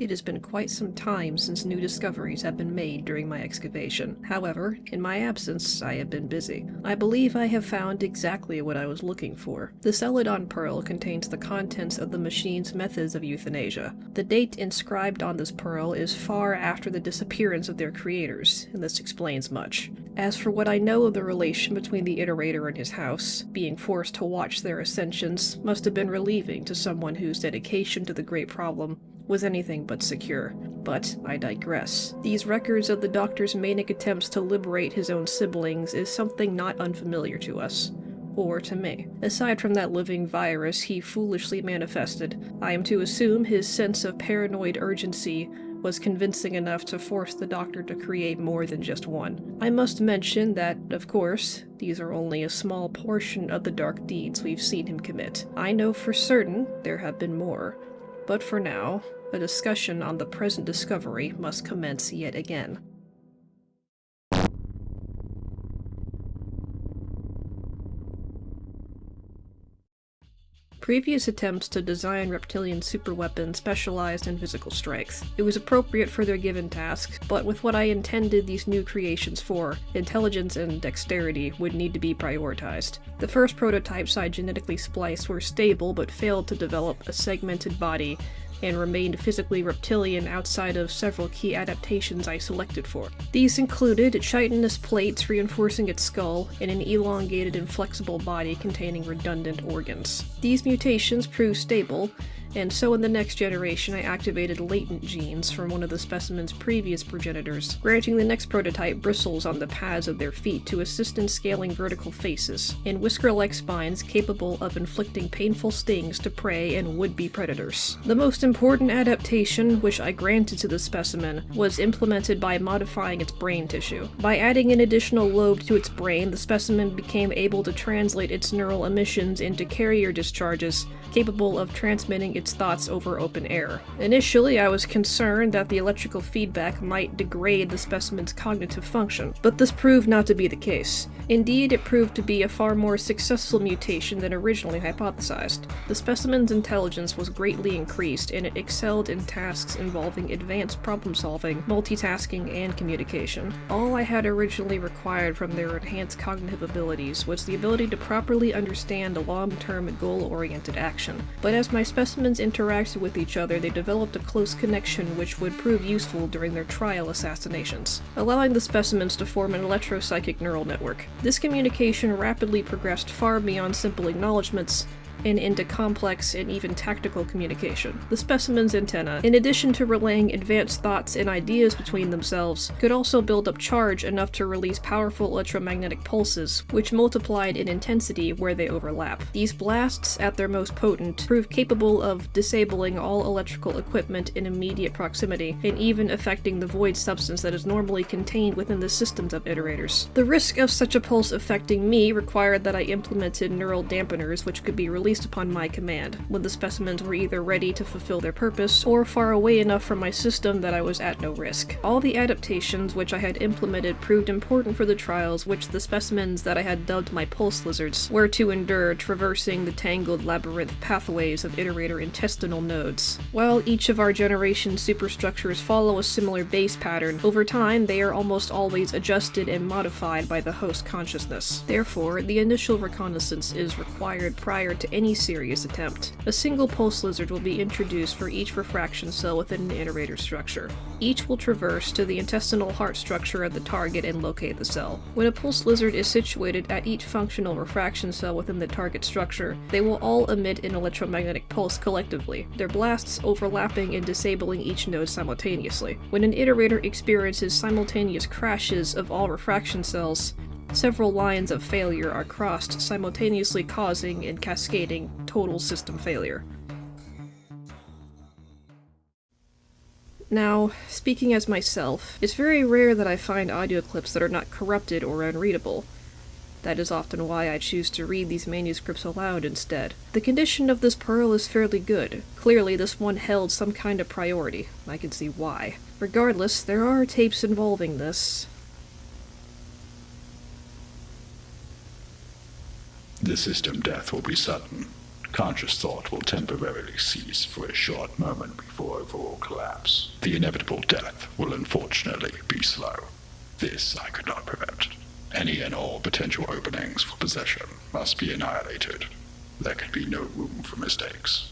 It has been quite some time since new discoveries have been made during my excavation. However, in my absence, I have been busy. I believe I have found exactly what I was looking for. The Celadon Pearl contains the contents of the machine's methods of euthanasia. The date inscribed on this pearl is far after the disappearance of their creators, and this explains much. As for what I know of the relation between the Iterator and his house, being forced to watch their ascensions must have been relieving to someone whose dedication to the great problem was anything but secure. But I digress. These records of the Doctor's manic attempts to liberate his own siblings is something not unfamiliar to us. Or to me. Aside from that living virus he foolishly manifested, I am to assume his sense of paranoid urgency was convincing enough to force the Doctor to create more than just one. I must mention that, of course, these are only a small portion of the dark deeds we've seen him commit. I know for certain there have been more. But for now, a discussion on the present discovery must commence yet again. Previous attempts to design reptilian superweapons specialized in physical strength. It was appropriate for their given tasks, but with what I intended these new creations for, intelligence and dexterity would need to be prioritized. The first prototypes I genetically spliced were stable but failed to develop a segmented body and remained physically reptilian outside of several key adaptations I selected for. These included chitinous plates reinforcing its skull and an elongated and flexible body containing redundant organs. These mutations proved stable, and so in the next generation I activated latent genes from one of the specimen's previous progenitors, granting the next prototype bristles on the pads of their feet to assist in scaling vertical faces, and whisker-like spines capable of inflicting painful stings to prey and would-be predators. The most important adaptation, which I granted to the specimen, was implemented by modifying its brain tissue. By adding an additional lobe to its brain, the specimen became able to translate its neural emissions into carrier discharges, capable of transmitting its thoughts over open air. Initially, I was concerned that the electrical feedback might degrade the specimen's cognitive function, but this proved not to be the case. Indeed, it proved to be a far more successful mutation than originally hypothesized. The specimen's intelligence was greatly increased, and it excelled in tasks involving advanced problem-solving, multitasking, and communication. All I had originally required from their enhanced cognitive abilities was the ability to properly understand a long-term, goal-oriented action. But as my specimens interacted with each other, they developed a close connection which would prove useful during their trial assassinations, allowing the specimens to form an electropsychic neural network. This communication rapidly progressed far beyond simple acknowledgments and into complex and even tactical communication. The specimen's antenna, in addition to relaying advanced thoughts and ideas between themselves, could also build up charge enough to release powerful electromagnetic pulses, which multiplied in intensity where they overlap. These blasts, at their most potent, proved capable of disabling all electrical equipment in immediate proximity, and even affecting the void substance that is normally contained within the systems of iterators. The risk of such a pulse affecting me required that I implemented neural dampeners which could be released upon my command, when the specimens were either ready to fulfill their purpose, or far away enough from my system that I was at no risk. All the adaptations which I had implemented proved important for the trials which the specimens that I had dubbed my pulse lizards were to endure, traversing the tangled labyrinth pathways of Iterator intestinal nodes. While each of our generation's superstructures follow a similar base pattern, over time they are almost always adjusted and modified by the host consciousness. Therefore, the initial reconnaissance is required prior to any serious attempt. A single pulse lizard will be introduced for each refraction cell within an iterator structure. Each will traverse to the intestinal heart structure of the target and locate the cell. When a pulse lizard is situated at each functional refraction cell within the target structure, they will all emit an electromagnetic pulse collectively, their blasts overlapping and disabling each node simultaneously. When an iterator experiences simultaneous crashes of all refraction cells, several lines of failure are crossed, simultaneously causing and cascading total system failure. Now, speaking as myself, it's very rare that I find audio clips that are not corrupted or unreadable. That is often why I choose to read these manuscripts aloud instead. The condition of this pearl is fairly good. Clearly this one held some kind of priority. I can see why. Regardless, there are tapes involving this. The system death will be sudden. Conscious thought will temporarily cease for a short moment before overall collapse. The inevitable death will unfortunately be slow. This I could not prevent. Any and all potential openings for possession must be annihilated. There can be no room for mistakes.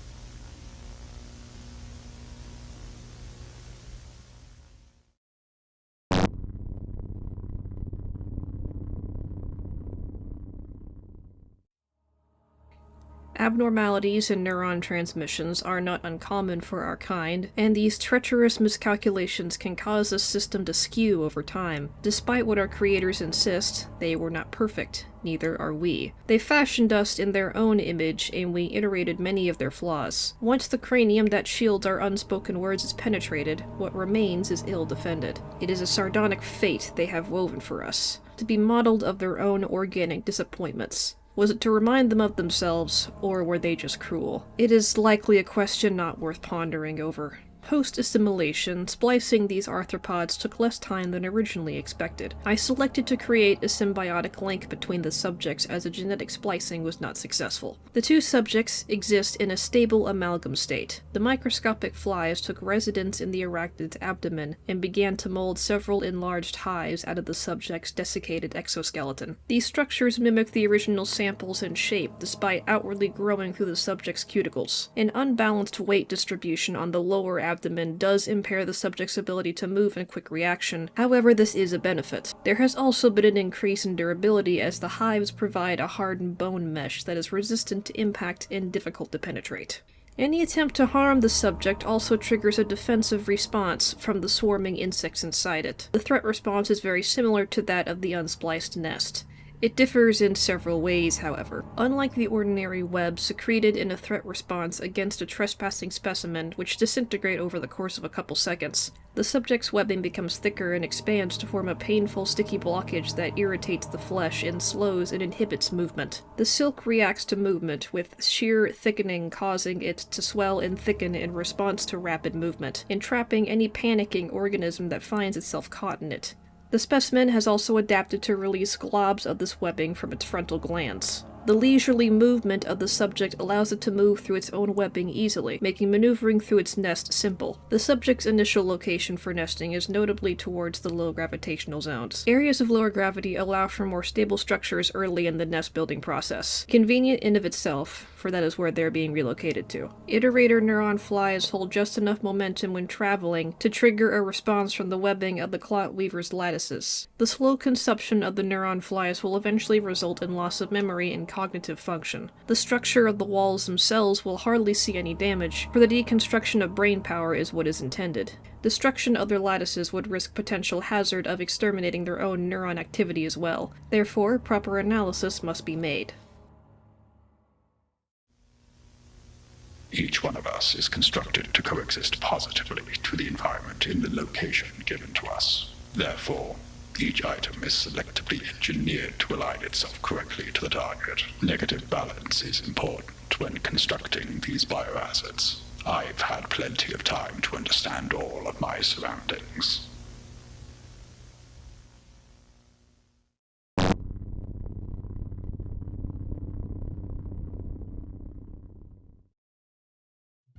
Abnormalities in neuron transmissions are not uncommon for our kind, and these treacherous miscalculations can cause the system to skew over time. Despite what our creators insist, they were not perfect. Neither are we. They fashioned us in their own image, and we iterated many of their flaws. Once the cranium that shields our unspoken words is penetrated, what remains is ill-defended. It is a sardonic fate they have woven for us, to be modeled of their own organic disappointments. Was it to remind them of themselves, or were they just cruel? It is likely a question not worth pondering over. Post-assimilation, splicing these arthropods took less time than originally expected. I selected to create a symbiotic link between the subjects as a genetic splicing was not successful. The two subjects exist in a stable amalgam state. The microscopic flies took residence in the arachnid's abdomen and began to mold several enlarged hives out of the subject's desiccated exoskeleton. These structures mimic the original samples in shape, despite outwardly growing through the subject's cuticles. An unbalanced weight distribution on the lower abdomen does impair the subject's ability to move in quick reaction. However, this is a benefit. There has also been an increase in durability as the hives provide a hardened bone mesh that is resistant to impact and difficult to penetrate. Any attempt to harm the subject also triggers a defensive response from the swarming insects inside it. The threat response is very similar to that of the unspliced nest. It differs in several ways, however. Unlike the ordinary webs secreted in a threat response against a trespassing specimen, which disintegrate over the course of a couple seconds, the subject's webbing becomes thicker and expands to form a painful, sticky blockage that irritates the flesh and slows and inhibits movement. The silk reacts to movement, with sheer thickening causing it to swell and thicken in response to rapid movement, entrapping any panicking organism that finds itself caught in it. The specimen has also adapted to release globs of this webbing from its frontal glands. The leisurely movement of the subject allows it to move through its own webbing easily, making maneuvering through its nest simple. The subject's initial location for nesting is notably towards the low gravitational zones. Areas of lower gravity allow for more stable structures early in the nest-building process. Convenient in of itself, for that is where they're being relocated to. Iterator neuron flies hold just enough momentum when traveling to trigger a response from the webbing of the clot weaver's lattices. The slow consumption of the neuron flies will eventually result in loss of memory and cognitive function. The structure of the walls themselves will hardly see any damage, for the deconstruction of brain power is what is intended. Destruction of their lattices would risk potential hazard of exterminating their own neuron activity as well. Therefore, proper analysis must be made. Each one of us is constructed to coexist positively to the environment in the location given to us. Therefore, each item is selectively engineered to align itself correctly to the target. Negative balance is important when constructing these bioassets. I've had plenty of time to understand all of my surroundings.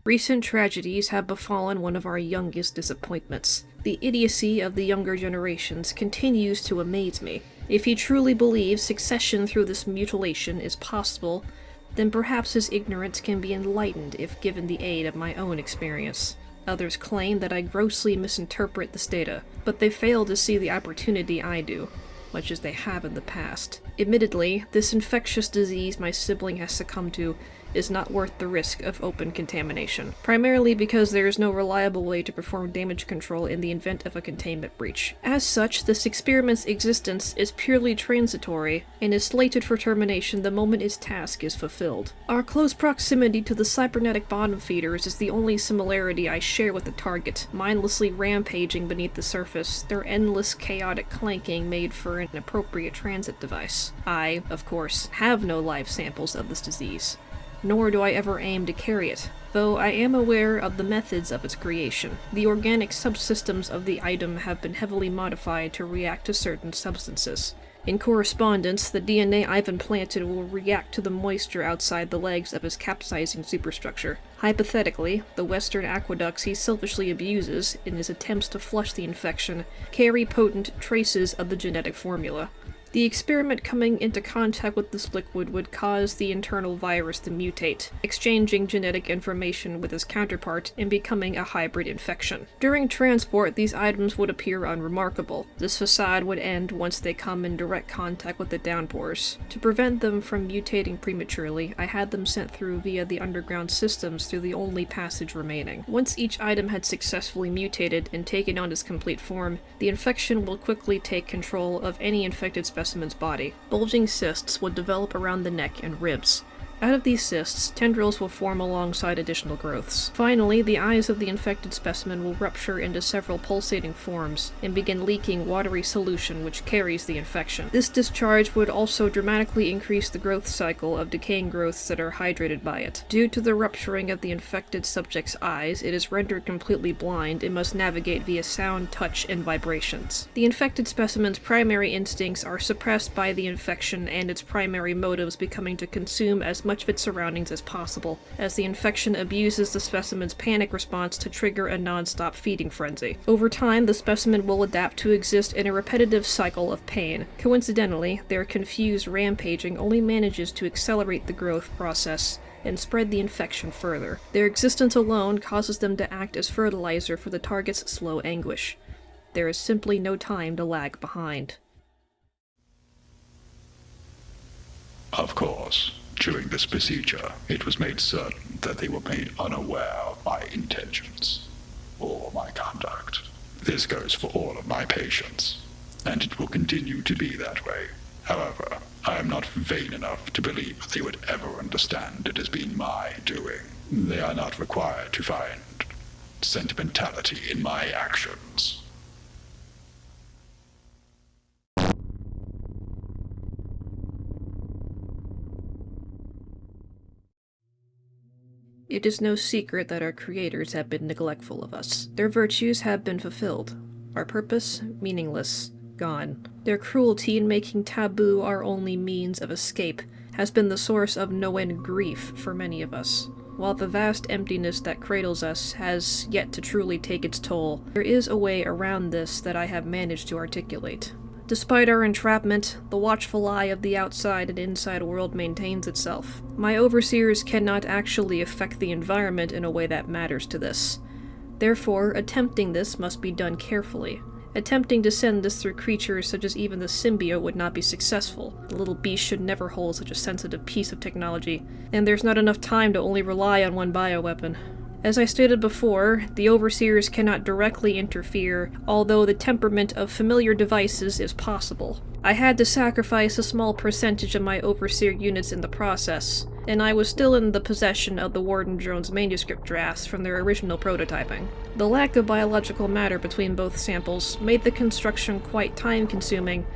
Recent tragedies have befallen one of our youngest disappointments. The idiocy of the younger generations continues to amaze me. If he truly believes succession through this mutilation is possible, then perhaps his ignorance can be enlightened if given the aid of my own experience. Others claim that I grossly misinterpret this data, but they fail to see the opportunity I do, much as they have in the past. Admittedly, this infectious disease my sibling has succumbed to is not worth the risk of open contamination, primarily because there is no reliable way to perform damage control in the event of a containment breach. As such, this experiment's existence is purely transitory and is slated for termination the moment its task is fulfilled. Our close proximity to the cybernetic bottom feeders is the only similarity I share with the target, mindlessly rampaging beneath the surface, their endless chaotic clanking made for an appropriate transit device. I, of course, have no live samples of this disease, nor do I ever aim to carry it, though I am aware of the methods of its creation. The organic subsystems of the item have been heavily modified to react to certain substances. In correspondence, the DNA I've implanted will react to the moisture outside the legs of his capsizing superstructure. Hypothetically, the western aqueducts he selfishly abuses in his attempts to flush the infection carry potent traces of the genetic formula. The experiment coming into contact with this liquid would cause the internal virus to mutate, exchanging genetic information with its counterpart and becoming a hybrid infection. During transport, these items would appear unremarkable. This facade would end once they come in direct contact with the downpours. To prevent them from mutating prematurely, I had them sent through via the underground systems through the only passage remaining. Once each item had successfully mutated and taken on its complete form, the infection will quickly take control of any infected specimen's body. Bulging cysts would develop around the neck and ribs. Out of these cysts, tendrils will form alongside additional growths. Finally, the eyes of the infected specimen will rupture into several pulsating forms and begin leaking watery solution which carries the infection. This discharge would also dramatically increase the growth cycle of decaying growths that are hydrated by it. Due to the rupturing of the infected subject's eyes, it is rendered completely blind and must navigate via sound, touch, and vibrations. The infected specimen's primary instincts are suppressed by the infection and its primary motives becoming to consume as much of its surroundings as possible, as the infection abuses the specimen's panic response to trigger a non-stop feeding frenzy. Over time, the specimen will adapt to exist in a repetitive cycle of pain. Coincidentally, their confused rampaging only manages to accelerate the growth process and spread the infection further. Their existence alone causes them to act as fertilizer for the target's slow anguish. There is simply no time to lag behind. Of course, during this procedure, it was made certain that they were made unaware of my intentions or my conduct. This goes for all of my patients, and it will continue to be that way. However, I am not vain enough to believe they would ever understand it has been my doing. They are not required to find sentimentality in my actions. It is no secret that our creators have been neglectful of us. Their virtues have been fulfilled. Our purpose, meaningless, gone. Their cruelty in making taboo our only means of escape has been the source of no-end grief for many of us. While the vast emptiness that cradles us has yet to truly take its toll, there is a way around this that I have managed to articulate. Despite our entrapment, the watchful eye of the outside and inside world maintains itself. My overseers cannot actually affect the environment in a way that matters to this. Therefore, attempting this must be done carefully. Attempting to send this through creatures such as even the symbiote would not be successful. The little beast should never hold such a sensitive piece of technology, and there's not enough time to only rely on one bioweapon. As I stated before, the Overseers cannot directly interfere, although the temperament of familiar devices is possible. I had to sacrifice a small percentage of my Overseer units in the process, and I was still in the possession of the Warden drone's manuscript drafts from their original prototyping. The lack of biological matter between both samples made the construction quite time-consuming,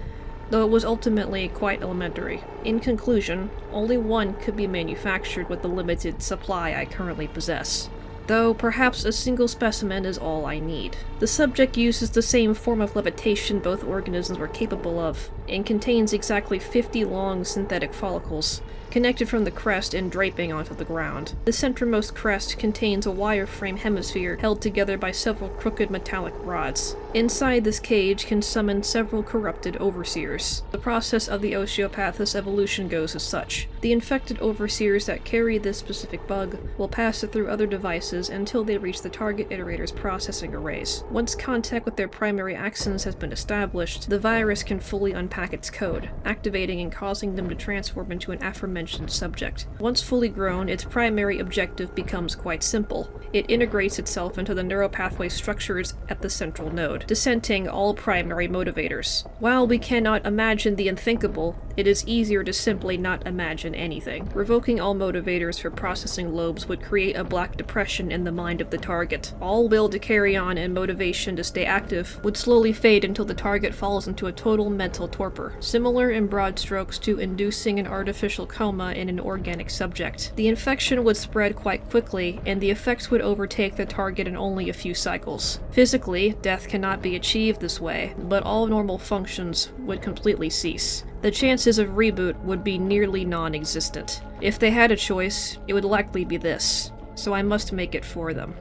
though it was ultimately quite elementary. In conclusion, only one could be manufactured with the limited supply I currently possess, though perhaps a single specimen is all I need. The subject uses the same form of levitation both organisms were capable of, and contains exactly 50 long synthetic follicles, connected from the crest and draping onto the ground. The centermost crest contains a wireframe hemisphere held together by several crooked metallic rods. Inside this cage can summon several corrupted overseers. The process of the Osteopath's evolution goes as such. The infected overseers that carry this specific bug will pass it through other devices until they reach the target iterator's processing arrays. Once contact with their primary axons has been established, the virus can fully unpack its code, activating and causing them to transform into an aforementioned subject. Once fully grown, its primary objective becomes quite simple. It integrates itself into the neuropathway structures at the central node, dissenting all primary motivators. While we cannot imagine the unthinkable, it is easier to simply not imagine than anything. Revoking all motivators for processing lobes would create a black depression in the mind of the target. All will to carry on and motivation to stay active would slowly fade until the target falls into a total mental torpor, similar in broad strokes to inducing an artificial coma in an organic subject. The infection would spread quite quickly, and the effects would overtake the target in only a few cycles. Physically, death cannot be achieved this way, but all normal functions would completely cease. The chances of reboot would be nearly non-existent. If they had a choice, it would likely be this, so I must make it for them.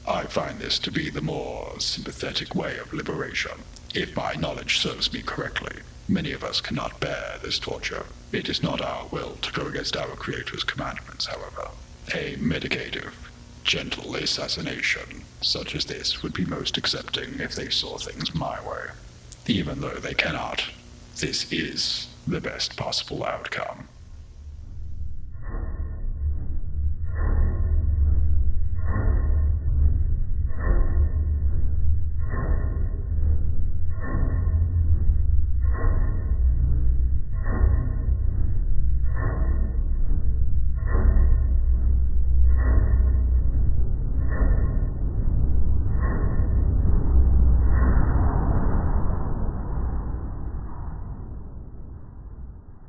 I find this to be the more sympathetic way of liberation. If my knowledge serves me correctly, many of us cannot bear this torture. It is not our will to go against our Creator's commandments, however. A mitigative, gentle assassination such as this would be most accepting if they saw things my way. Even though they cannot, this is the best possible outcome.